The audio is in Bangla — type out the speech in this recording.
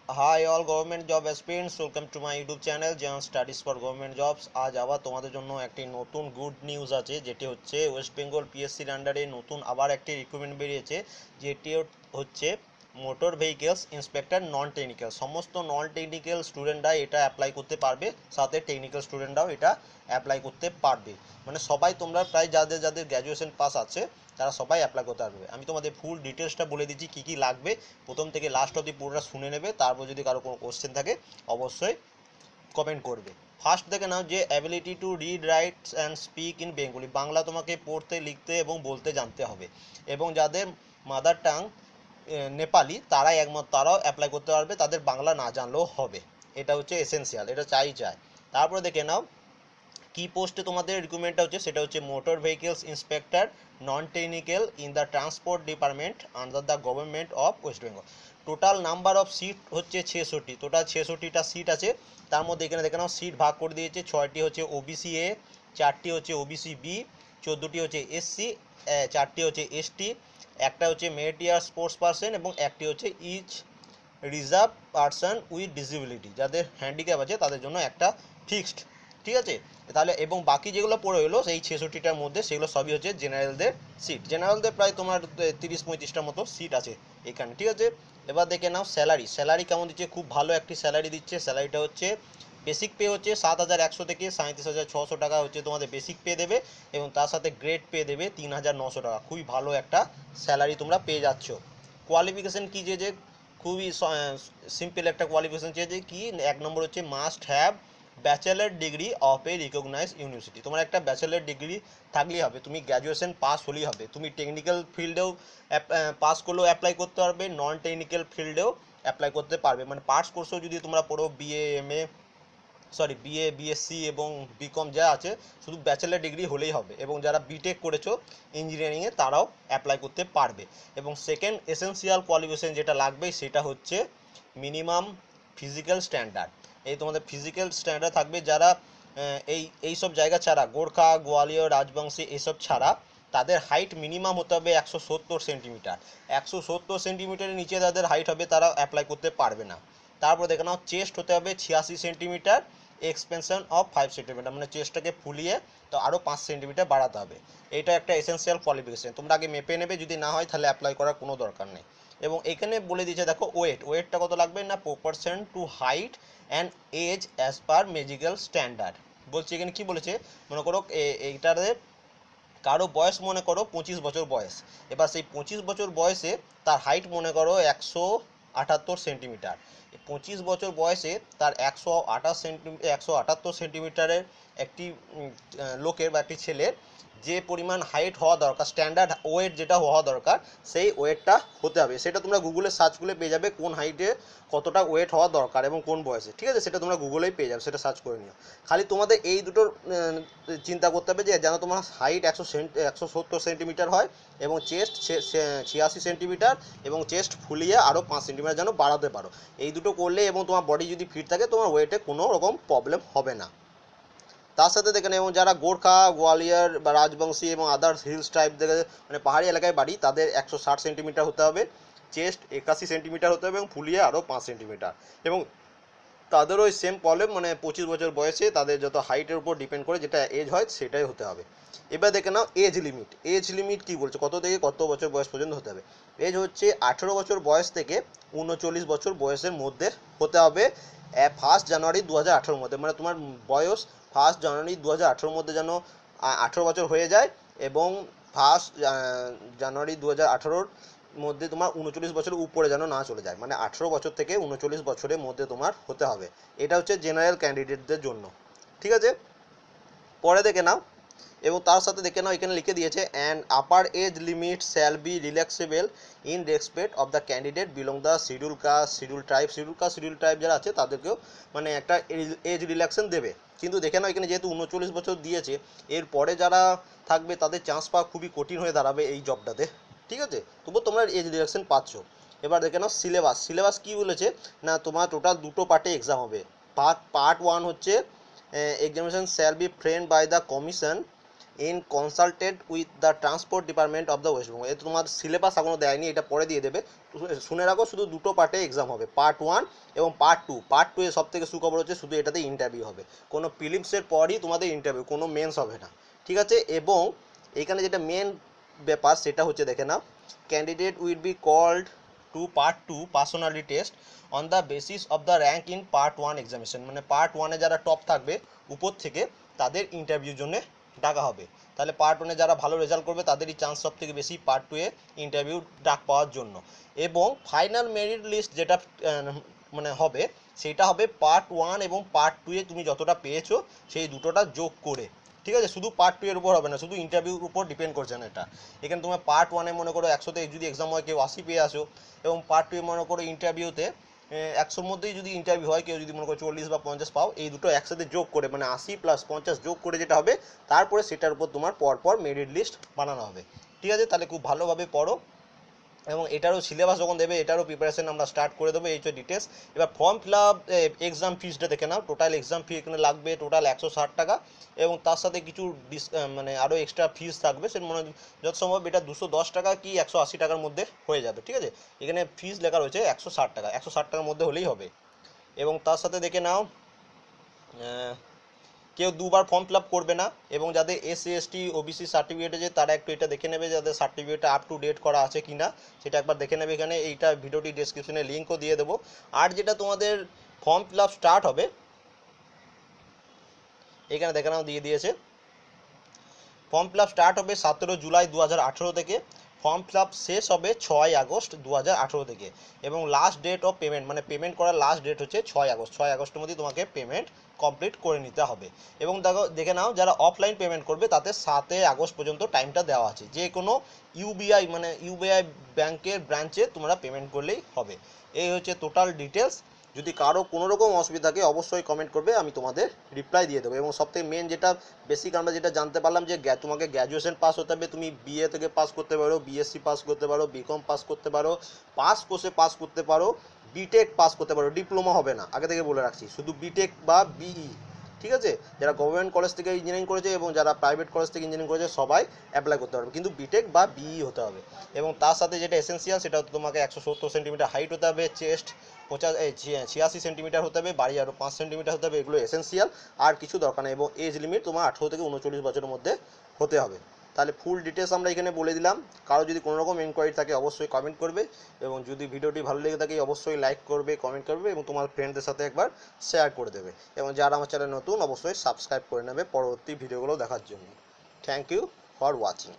High all government job aspirants, welcome to my YouTube channel Zayan studies for government jobs. আজ আবার তোমাদের জন্য একটি নতুন গুড নিউজ আছে, যেটি হচ্ছে ওয়েস্ট বেঙ্গল পিএসসির আন্ডারে নতুন আবার একটি রিক্রুটমেন্ট বেরিয়েছে, যেটি হচ্ছে motor vehicles inspector non technical. সমস্ত নন টেকনিক্যাল স্টুডেন্টরা এটা অ্যাপ্লাই করতে পারবে, সাথে টেকনিক্যাল স্টুডেন্টরাও এটা অ্যাপ্লাই করতে পারবে। মানে সবাই, তোমরা প্রায় যাদের যাদের গ্র্যাজুয়েশন পাস আছে তারা সবাই অ্যাপ্লাই করতে পারবে। আমি তোমাদের ফুল ডিটেলসটা বলে দিচ্ছি কী কী লাগবে, প্রথম থেকে লাস্ট অবধি পুরোটা শুনে নেবে। তারপর যদি কারো কোনো কোশ্চেন থাকে অবশ্যই কমেন্ট করবে। ফার্স্ট দেখে নাও যে ability to read rights and speak in Bengali, Bangla তোমাকে পড়তে লিখতে এবং বলতে জানতে হবে। এবং যাদের মাদার টাং নেপালি তারাও অ্যাপ্লাই করতে পারবে, তাদের বাংলা না জানলেও হবে। এটা হচ্ছে এসেনশিয়াল, এটা চাই। তারপরে দেখে নাও কি পোস্টে তোমাদের রিক্রুটমেন্টটা হচ্ছে, সেটা হচ্ছে motor vehicles inspector non technical in the transport department under the government of West Bengal. Total number of seat হচ্ছে 66, টোটাল 66টা সিট আছে। তার মধ্যে এখানে দেখে নাও সিট ভাগ করে দিয়েছে, 6টি হচ্ছে ওবিসি এ, 4টি হচ্ছে ওবিসি বি, 14টি হচ্ছে এসসি, 4টি হচ্ছে এসটি, একটা হচ্ছে মেরিটিয়ার স্পোর্টস পার্সন এবং একটি হচ্ছে each reserve person with disability, যাদের হ্যান্ডিক্যাপ আছে তাদের জন্য একটা ফিক্সড। ঠিক আছে, তাহলে এবং বাকি যেগুলো পড়ে হলো সেই 66টার মধ্যে, সেগুলো সবই হচ্ছে জেনারেলদের সিট। জেনারেলদের প্রায় তোমার 30-35টার মতো সিট আছে এখানে। ঠিক আছে, এবার দেখে নাও স্যালারি কেমন দিচ্ছে। খুব ভালো একটি স্যালারি দিচ্ছে। স্যালারিটা হচ্ছে বেসিক পে হচ্ছে 7,100 থেকে 37,600 টাকা হচ্ছে তোমাদের বেসিক পে দেবে, এবং তার সাথে গ্রেড পে দেবে 3,900 টাকা। খুবই ভালো একটা স্যালারি তোমরা পেয়ে যাচ্ছ। কোয়ালিফিকেশান কী যে খুবই সিম্পল একটা কোয়ালিফিকেশান চেয়েছে, কি 1 নম্বর হচ্ছে must have bachelor degree of a recognise university. তোমার একটা ব্যাচেলার ডিগ্রি থাকলেই হবে, তুমি গ্র্যাজুয়েশন পাস হলেই হবে। তুমি টেকনিক্যাল ফিল্ডেও পাস করলেও অ্যাপ্লাই করতে পারবে, নন টেকনিক্যাল ফিল্ডেও অ্যাপ্লাই করতে পারবে। মানে পার্টস কোর্সেও যদি তোমরা পড়ো, বিএ বিএসসি এবং বিকম যা আছে, শুধু ব্যাচেলার ডিগ্রি হলেই হবে। এবং যারা বিটেক করেছো ইঞ্জিনিয়ারিংয়ে তারাও অ্যাপ্লাই করতে পারবে। এবং সেকেন্ড এসেনশিয়াল কোয়ালিফিকেশন যেটা লাগবে সেটা হচ্ছে মিনিমাম ফিজিক্যাল স্ট্যান্ডার্ড। এই তোমাদের ফিজিক্যাল স্ট্যান্ডার্ড থাকবে যারা এই সব জায়গা ছাড়া, গোর্খা, গোয়ালিয়র, রাজবংশী এসব ছাড়া, তাদের হাইট মিনিমাম হতে হবে 170 সেন্টিমিটার। 170 সেন্টিমিটারের নিচে যাদের হাইট হবে তারা অ্যাপ্লাই করতে পারবে না। তারপর দেখে নাও চেস্ট হতে হবে 86 সেন্টিমিটার, এক্সপেনশন অফ 5 সেন্টিমিটার, মানে চেস্টটাকে ফুলিয়ে তো আরও 5 সেন্টিমিটার বাড়াতে হবে। এটা একটা এসেনশিয়াল কোয়ালিফিকেশন, তোমরা আগে মেপে নেবে, যদি না হয় তাহলে অ্যাপ্লাই করার কোনো দরকার নেই। এবং এখানে বলে দিয়েছে দেখো ওয়েটটা কত লাগবে না, proportion to height and age as per medical standard. বলছে এখানে কি বলেছে, মনে করো এইটারে কারো বয়স মনে করো 25 বছর বয়স। এবার সেই 25 বছর বয়সে তার হাইট মনে করো 178 সেন্টিমিটার। 25 বছর বয়সে তার 178 সেন্টিমিটারের একটি লোকের বা একটি ছেলের যে পরিমাণ হাইট হওয়া দরকার, স্ট্যান্ডার্ড ওয়েট যেটা হওয়া দরকার, সেই ওয়েটটা হতে হবে। সেটা তোমরা গুগলে সার্চ করলে পেয়ে যাবে, কোন হাইটে কতটা ওয়েট হওয়া দরকার এবং কোন বয়সে। ঠিক আছে, সেটা তোমরা গুগলেই পেয়ে যাবে, সেটা সার্চ করে নিও। খালি তোমাদের এই দুটোর চিন্তা করতে হবে যে যেন তোমার হাইট 170 সেন্টিমিটার হয়, এবং চেস্ট 86 সেন্টিমিটার, এবং চেস্ট ফুলিয়ে আরও 5 সেন্টিমিটার যেন বাড়াতে পারো। এই দুটো করলে এবং তোমার বডি যদি ফিট থাকে, তোমার ওয়েটে কোনো রকম প্রবলেম হবে না। তার সাথে দেখেন, এবং যারা গোর্খা, গোয়ালিয়র বা রাজবংশী এবং আদার্স হিলস টাইপ থেকে, মানে পাহাড়ি এলাকায় বাড়ি, তাদের 160 সেন্টিমিটার হতে হবে, চেস্ট 81 সেন্টিমিটার হতে হবে, এবং ফুলিয়ে আরও 5 সেন্টিমিটার। এবং তাদেরও ওই সেম প্রবলেম, মানে 25 বছর বয়সে তাদের যত হাইটের উপর ডিপেন্ড করে যেটা এজ হয় সেটাই হতে হবে। এবার দেখে নাও এজ লিমিট কী বলছে, কত থেকে কত বছর বয়স পর্যন্ত হতে হবে। এজ হচ্ছে 18 বছর বয়স থেকে 39 বছর বয়সের মধ্যে হতে হবে। 1 জানুয়ারি 2018 মধ্যে, মানে তোমার বয়স 1 জানুয়ারি 2018 মধ্যে যেন 18 বছর হয়ে যায়, এবং 1 জানুয়ারি 2018 মধ্যে তোমার 39 বছরের উপরে যেন না চলে যায়, মানে 18 বছর থেকে 39 বছরের মধ্যে তোমার হতে হবে। এটা হচ্ছে জেনারেল ক্যান্ডিডেটদের জন্য। ঠিক আছে, পরে দেখে নাও, এবং তার সাথে দেখে নাও এখানে লিখে দিয়েছে and upper age limit shall be relaxable in respect of the candidate belong the schedule tribe যারা আছে তাদেরকেও মানে একটা এজ রিল্যাক্সেশন দেবে। কিন্তু দেখে নাও এখানে যেহেতু 39 বছর দিয়েছে, এরপরে যারা থাকবে তাদের চান্স পাওয়া খুবই কঠিন হয়ে দাঁড়াবে এই জবটাতে। ঠিক আছে, তবু তোমরা এজ রিল্যাক্সেশন পাচ্ছ। এবার দেখে নাও সিলেবাস কী বলেছে না, তোমার টোটাল দুটো পার্টে এক্সাম হবে। পার্ট 1 হচ্ছে examination shall be frame by the commission in consulted with the transport department of the West Bengal. তোমার সিলেবাস এখনও দেয়নি, এটা পরে দিয়ে দেবে। শুনে রাখো, শুধু দুটো পার্টে এক্সাম হবে, পার্ট 1 এবং পার্ট 2। পার্ট 2 এ সব থেকে সুখবর হচ্ছে শুধু এটাতে ইন্টারভিউ হবে, কোনো প্রিলিমসের পরই তোমাদের ইন্টারভিউ, কোনো মেন্স হবে না, ঠিক আছে। এবং এখানে যেটা মেন ব্যাপার সেটা হচ্ছে দেখে নাও, candidate will be called to part 2 personality test on the basis of the rank in part 1 examination. মানে পার্ট 1-এ যারা টপ থাকবে উপর থেকে, তাদের ইন্টারভিউর জন্য ডাকা হবে। তাহলে পার্ট 1-এ যারা ভালো রেজাল্ট করবে তাদেরই চান্স সব থেকে বেশি পার্ট 2-এ ইন্টারভিউ ডাক পাওয়ার জন্য। এবং ফাইনাল মেরিট লিস্ট যেটা মানে হবে, সেটা হবে পার্ট 1 এবং পার্ট 2-এ তুমি যতটা পেয়েছো সেই দুটোটা যোগ করে, ঠিক আছে। শুধু পার্ট 2 এর উপর হবে না, শুধু ইন্টারভিউর উপর ডিপেন্ড করছে না এটা। এখানে তোমার পার্ট 1-এ মনে করো 100-তে যদি এক্সাম হয় কেউ 80 পেয়ে আসো, এবং পার্ট 2-এ মনে করো ইন্টারভিউতে 100-র মধ্যেই যদি ইন্টারভিউ হয়, কেউ যদি মনে করো 40 বা 50 পাও, এই দুটো একসাথে যোগ করে মানে 80 + 50 যোগ করে যেটা হবে, তারপরে সেটার উপর তোমার পরপর মেরিট লিস্ট বানানো হবে, ঠিক আছে। তাহলে খুব ভালোভাবে পড়ো, এবং এটারও সিলেবাস যখন দেবে এটারও প্রিপারেশন আমরা স্টার্ট করে দেবো, এই হচ্ছে ডিটেলস। এবার ফর্ম ফিল আপ এক্সাম ফিসটা দেখে নাও। টোটাল এক্সাম ফি এখানে লাগবে টোটাল 160 টাকা, এবং তার সাথে কিছু মানে আরও এক্সট্রা ফিস থাকবে, সে মনে যত সম্ভব এটা 210 টাকা কি 180 টাকার মধ্যে হয়ে যাবে, ঠিক আছে। এখানে ফিস লেখা রয়েছে 160 টাকা, 160 টাকার মধ্যে হলেই হবে। এবং তার সাথে দেখে নাও, কেউ দুবার ফর্ম ফিল আপ করবে না, এবং যাদের SC ST OBC সার্টিফিকেট আছে তারা একটু এটা দেখে নেবে যাদের সার্টিফিকেটটা আপ টু ডেট করা আছে কি না, সেটা একবার দেখে নেবে। এখানে এইটা ভিডিওটি ডেসক্রিপশনে লিঙ্কও দিয়ে দেবো। আর যেটা তোমাদের ফর্ম ফিল আপ স্টার্ট হবে, এখানে দেখে নাও দিয়ে দিয়েছে, ফর্ম ফিল আপ স্টার্ট হবে 17 জুলাই 2018 থেকে, ফর্ম ফিল আপ শেষ হবে 6 আগস্ট 2018 থেকে, এবং লাস্ট ডেট অফ পেমেন্ট মানে পেমেন্ট করার লাস্ট ডেট হচ্ছে 6 আগস্ট। 6 আগস্টের মধ্যে তোমাকে পেমেন্ট কমপ্লিট করে নিতে হবে। এবং দেখো দেখে নাও, যারা অফলাইন পেমেন্ট করবে তাতে 7 আগস্ট পর্যন্ত টাইমটা দেওয়া আছে। যে কোনো ইউবিআই মানে ইউবিআই ব্যাংকের ব্রাঞ্চে তোমরা পেমেন্ট করলেই হবে। এই হচ্ছে টোটাল ডিটেলস। যদি কারো কোনো রকম অসুবিধা থাকে অবশ্যই কমেন্ট করবে, আমি তোমাদের রিপ্লাই দিয়ে দেবো। এবং সবথেকে মেন যেটা বেসিক আমরা যেটা জানতে পারলাম যে তোমাকে গ্র্যাজুয়েশন পাস হতে হবে, তুমি বিএ থেকে পাস করতে পারো, বিএসসি পাস করতে পারো, বিকম পাস করতে পারো, পাস কোর্সে পাস করতে পারো, বিটেক পাস করতে পারো, ডিপ্লোমা হবে না, আগে থেকে বলে রাখছি, শুধু বিটেক বা বিই, ঠিক আছে। যারা গভর্নমেন্ট কলেজ থেকে ইঞ্জিনিয়ারিং করেছে এবং যারা প্রাইভেট কলেজ থেকে ইঞ্জিনিয়ারিং করেছে সবাই অ্যাপ্লাই করতে পারবে, কিন্তু বিটেক বা বিই হতে হবে। এবং তার সাথে যেটা এসেন্সিয়াল সেটা তোমাকে 170 সেন্টিমিটার হাইট হতে হবে, চেস্ট 86 সেন্টিমিটার হতে হবে, বাড়ি আরও 5 সেন্টিমিটার হতে হবে, এগুলো এসেন্সিয়াল, আর কিছু দরকার নেই। এবং এজ লিমিট তোমার 18 থেকে 39 বছরের মধ্যে হতে হবে। তাহলে ফুল ডিটেলস আমরা এখানে বলে দিলাম। কারো যদি কোনো রকম এনকোয়ারি থাকে অবশ্যই কমেন্ট করবে, এবং যদি ভিডিওটি ভালো লেগে থাকে অবশ্যই লাইক করবে, কমেন্ট করবে, এবং তোমার ফ্রেন্ডদের সাথে একবার শেয়ার করে দেবে। এবং যারা আমার চ্যানেল নতুন অবশ্যই সাবস্ক্রাইব করে নেবে পরবর্তী ভিডিওগুলো দেখার জন্য। Thank you for watching.